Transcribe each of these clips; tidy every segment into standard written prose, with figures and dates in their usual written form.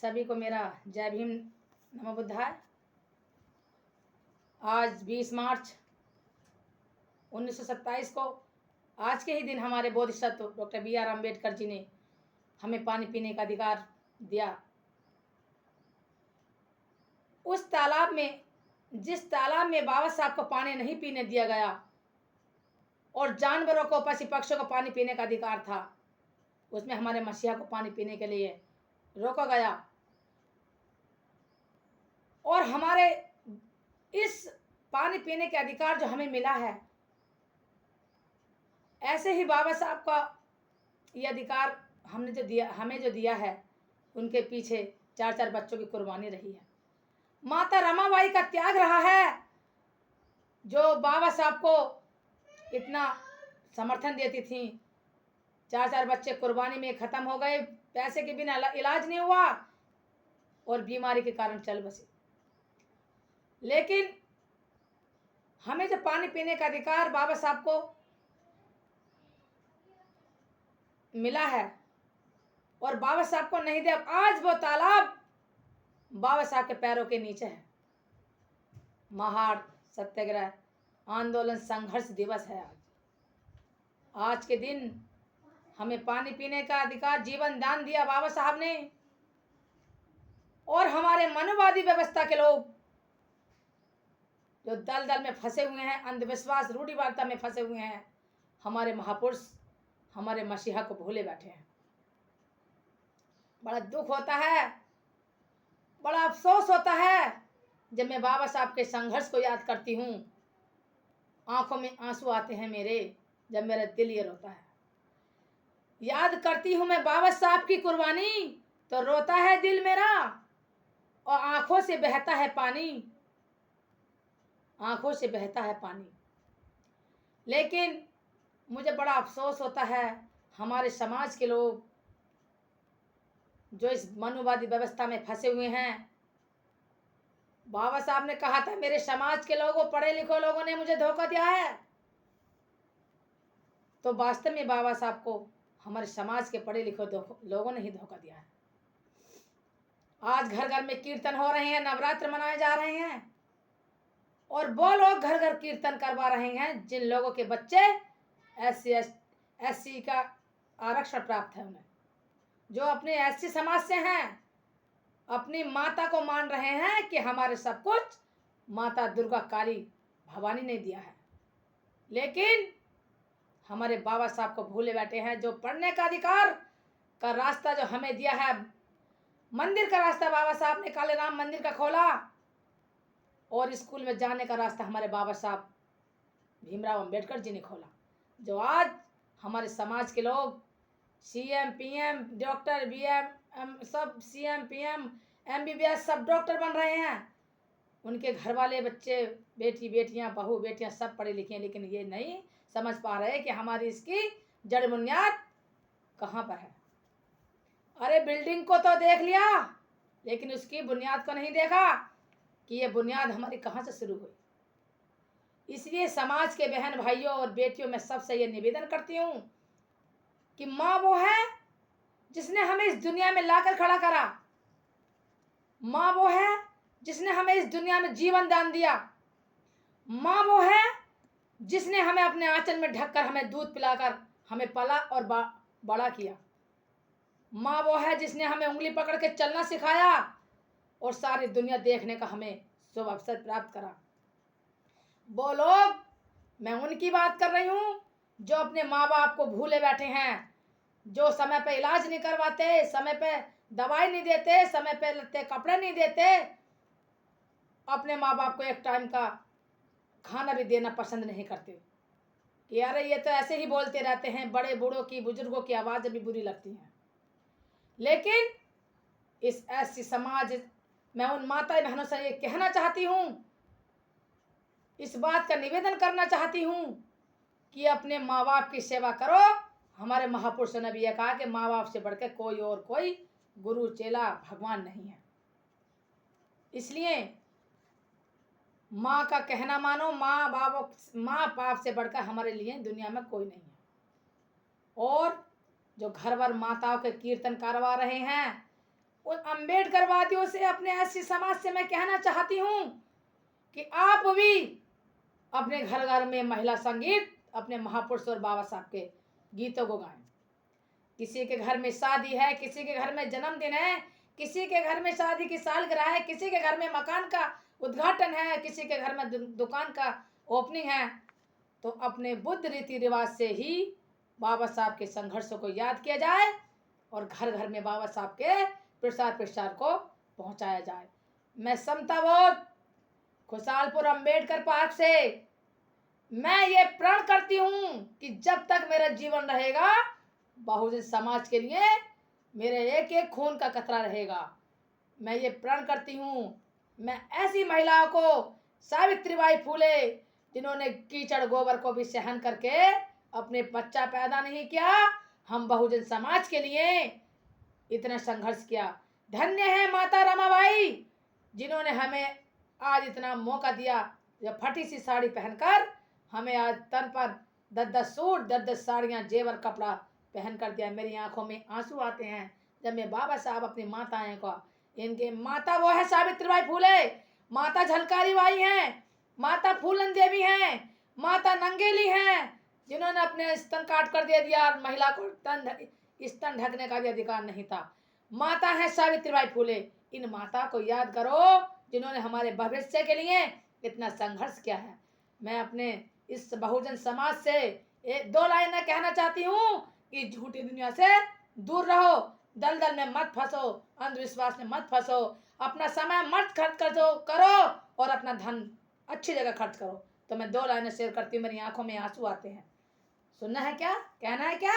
सभी को मेरा जय भीम नमो बुद्धाय। आज 20 मार्च 1927 को आज के ही दिन हमारे बोधिसत्व डॉक्टर B.R. अम्बेडकर जी ने हमें पानी पीने का अधिकार दिया। उस तालाब में, जिस तालाब में बाबा साहब को पानी नहीं पीने दिया गया और जानवरों को, पशु पक्षियों को पानी पीने का अधिकार था, उसमें हमारे मसीहा को पानी पीने के लिए रोका गया। और हमारे इस पानी पीने के अधिकार जो हमें मिला है, ऐसे ही बाबा साहब का ये अधिकार हमें जो दिया है, उनके पीछे 4-4 बच्चों की कुर्बानी रही है। माता रमाबाई का त्याग रहा है, जो बाबा साहब को इतना समर्थन देती थी। 4-4 बच्चे कुर्बानी में खत्म हो गए, पैसे के बिना इलाज नहीं हुआ और बीमारी के कारण चल बसे। लेकिन हमें जो पानी पीने का अधिकार बाबा साहब को मिला है और बाबा साहब को नहीं दिया, आज वो तालाब बाबा साहब के पैरों के नीचे है। महाड़ सत्याग्रह आंदोलन संघर्ष दिवस है आज के दिन हमें पानी पीने का अधिकार, जीवन दान दिया बाबा साहब ने। और हमारे मनुवादी व्यवस्था के लोग जो दल दल में फंसे हुए हैं, अंधविश्वास रूढ़िवादिता में फंसे हुए हैं, हमारे महापुरुष, हमारे मसीहा को भूले बैठे हैं। बड़ा दुख होता है, बड़ा अफसोस होता है जब मैं बाबा साहब के संघर्ष को याद करती हूँ। आंखों में आंसू आते हैं मेरे, जब मेरा दिल ये रोता है। याद करती हूँ मैं बाबा साहब की कुर्बानी तो रोता है दिल मेरा और आंखों से बहता है पानी, आंखों से बहता है पानी। लेकिन मुझे बड़ा अफसोस होता है, हमारे समाज के लोग जो इस मनुवादी व्यवस्था में फंसे हुए हैं। बाबा साहब ने कहा था, मेरे समाज के लोगों, पढ़े लिखे लोगों ने मुझे धोखा दिया है। तो वास्तव में बाबा साहब को हमारे समाज के पढ़े लिखे लोगों ने ही धोखा दिया है। आज घर घर में कीर्तन हो रहे हैं, नवरात्र मनाए जा रहे हैं और वो लोग घर घर कीर्तन करवा रहे हैं जिन लोगों के बच्चे SC का आरक्षण प्राप्त है उन्हें, जो अपने SC समाज से हैं, अपनी माता को मान रहे हैं कि हमारे सब कुछ माता दुर्गा काली भवानी ने दिया है। लेकिन हमारे बाबा साहब को भूले बैठे हैं, जो पढ़ने का अधिकार का रास्ता जो हमें दिया है, मंदिर का रास्ता बाबा साहब ने काले राम मंदिर का खोला और स्कूल में जाने का रास्ता हमारे बाबा साहब भीमराव अंबेडकर जी ने खोला। जो आज हमारे समाज के लोग CM PM डॉक्टर BM सब CM PM MBBS सब डॉक्टर बन रहे हैं, उनके घर वाले बच्चे, बेटी बेटियां, बहू बेटियां सब पढ़े लिखे हैं, लेकिन ये नहीं समझ पा रहे कि हमारी इसकी जड़ बुनियाद कहाँ पर है। अरे बिल्डिंग को तो देख लिया, लेकिन उसकी बुनियाद को नहीं देखा कि ये बुनियाद हमारी कहाँ से शुरू हुई। इसलिए समाज के बहन भाइयों और बेटियों में सबसे ये निवेदन करती हूँ कि माँ वो है जिसने हमें इस दुनिया में लाकर खड़ा करा, माँ वो है जिसने हमें इस दुनिया में जीवन दान दिया, माँ वो है जिसने हमें अपने आंचल में ढककर हमें दूध पिलाकर हमें पाला और बड़ा किया, माँ वो है जिसने हमें उंगली पकड़ के चलना सिखाया और सारी दुनिया देखने का हमें शुभ अवसर प्राप्त करा। वो लोग, मैं उनकी बात कर रही हूँ जो अपने माँ बाप को भूले बैठे हैं, जो समय पे इलाज नहीं करवाते, समय पे दवाई नहीं देते, समय पे लत्ते कपड़े नहीं देते, अपने माँ बाप को एक टाइम का खाना भी देना पसंद नहीं करते कि अरे ये तो ऐसे ही बोलते रहते हैं। बड़े बूढ़ों की, बुजुर्गों की आवाज़ भी बुरी लगती हैं। लेकिन इस ऐसी समाज मैं उन माता बहनों से ये कहना चाहती हूँ, इस बात का निवेदन करना चाहती हूँ कि अपने माँ बाप की सेवा करो। हमारे महापुरुषों ने भी यह कहा कि माँ बाप से बढ़कर कोई गुरु चेला भगवान नहीं है। इसलिए माँ का कहना मानो, माँ बाप से बढ़कर हमारे लिए दुनिया में कोई नहीं है। और जो घर भर माताओं के कीर्तन करवा रहे हैं, उन अम्बेडकरवादियों से, अपने एससी समाज से मैं कहना चाहती हूँ कि आप भी अपने घर घर में महिला संगीत अपने महापुरुष और बाबा साहब के गीतों को गाएं। किसी के घर में शादी है, किसी के घर में जन्मदिन है, किसी के घर में शादी की सालगिरह है, किसी के घर में मकान का उद्घाटन है, किसी के घर में दुकान का ओपनिंग है, तो अपने बुद्ध रीति रिवाज से ही बाबा साहब के संघर्षों को याद किया जाए और घर घर में बाबा साहब के प्रसार को पहुंचाया जाए। मैं समता बोध खुशहालपुर अंबेडकर पार्क से मैं ये प्रण करती हूँ कि जब तक मेरा जीवन रहेगा बहुजन समाज के लिए मेरे एक एक खून का कतरा रहेगा। मैं ये प्रण करती हूँ, मैं ऐसी महिलाओं को, सावित्रीबाई फूले जिन्होंने कीचड़ गोबर को भी सहन करके अपने बच्चा पैदा नहीं किया, हम बहुजन समाज के लिए इतना संघर्ष किया। धन्य है माता रमाबाई जिन्होंने हमें आज इतना मौका दिया, जब फटी सी साड़ी पहनकर हमें आज तन पर 10-10 सूट, 10-10 साड़ियाँ, जेवर, कपड़ा पहन कर दिया। मेरी आंखों में आंसू आते हैं जब मैं बाबा साहब अपनी माताएं को, इनके माता वो है सावित्रीबाई फूले, माता झलकारी बाई हैं, माता फूलन देवी हैं, माता नंगेली हैं, जिन्होंने अपने स्तन काट कर दे दिया, महिला को स्तन ढकने का भी अधिकार नहीं था। माता है सावित्रीबाई फूले। इन माता को याद करो जिन्होंने हमारे भविष्य के लिए इतना संघर्ष किया है। मैं अपने इस बहुजन समाज से एक दो लाइनें कहना चाहती हूँ कि झूठी दुनिया से दूर रहो, दलदल में मत फंसो, अंधविश्वास में मत फंसो, अपना समय मत खर्च करो और अपना धन अच्छी जगह खर्च करो। तो मैं 2 लाइनें शेयर करती हूँ, मेरी आंखों में आंसू आते हैं। सुनना है क्या, कहना है क्या?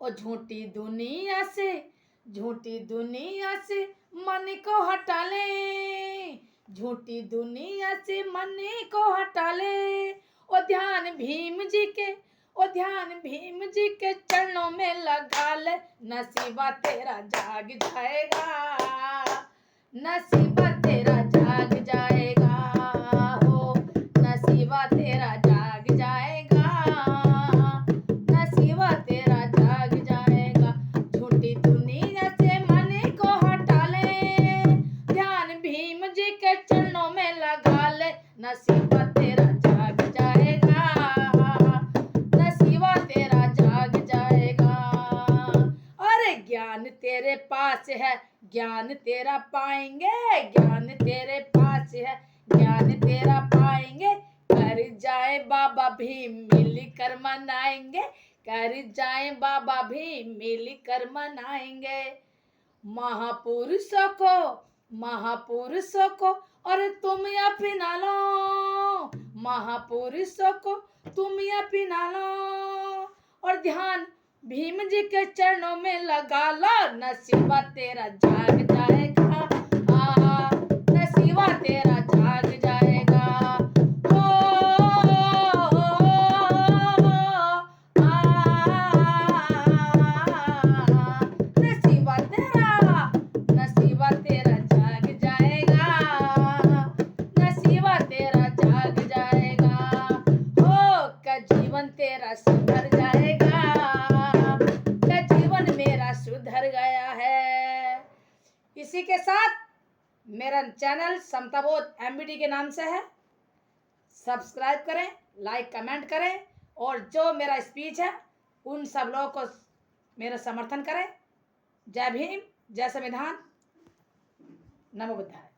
ओ झूठी दुनिया से मन को हटा ले, झूठी दुनिया से मन को हटा ले, ओ ध्यान भीम जी के चरणों में लगा ले, नसीबा तेरा जाग जाएगा, नसीबा तेरा जाग जाएगा, हो नसीबा तेरा जाग जाएगा, नसीबा तेरा जाग जाएगा। झूठी दुनिया से मन को हटा ले, ध्यान भीम जी के चरणों में लगा ले, नसीबा तेरा जाग जाएगा, नसीबा तेरा जाग जाएगा। अरे ज्ञान तेरे पास है, ज्ञान तेरा पाएंगे, ज्ञान तेरे पास है, ज्ञान तेरा पाएंगे, कर जाए बाबा भी मिलकर मनाएंगे, कर जाए बाबा भी मिलकर मनाएंगे। महापुरुषों को और तुम अपना लो, महापुरुषों को तुम अपना लो, और ध्यान भीम जी के चरणों में लगा लो, नसीबा तेरा जाग जाएगा, नसीबा तेरा जाग जाएगा, नसीबा तेरा जाग जाएगा, नसीबा तेरा जाग जाएगा, हो का जीवन तेरा सुधर जाएगा, का जीवन मेरा सुधर गया है। इसी के साथ मेरा चैनल समता बोध MBD के नाम से है, सब्सक्राइब करें, लाइक कमेंट करें, और जो मेरा स्पीच है उन सब लोगों को मेरा समर्थन करें। जय भीम, जय संविधान, नमो बुद्धाय।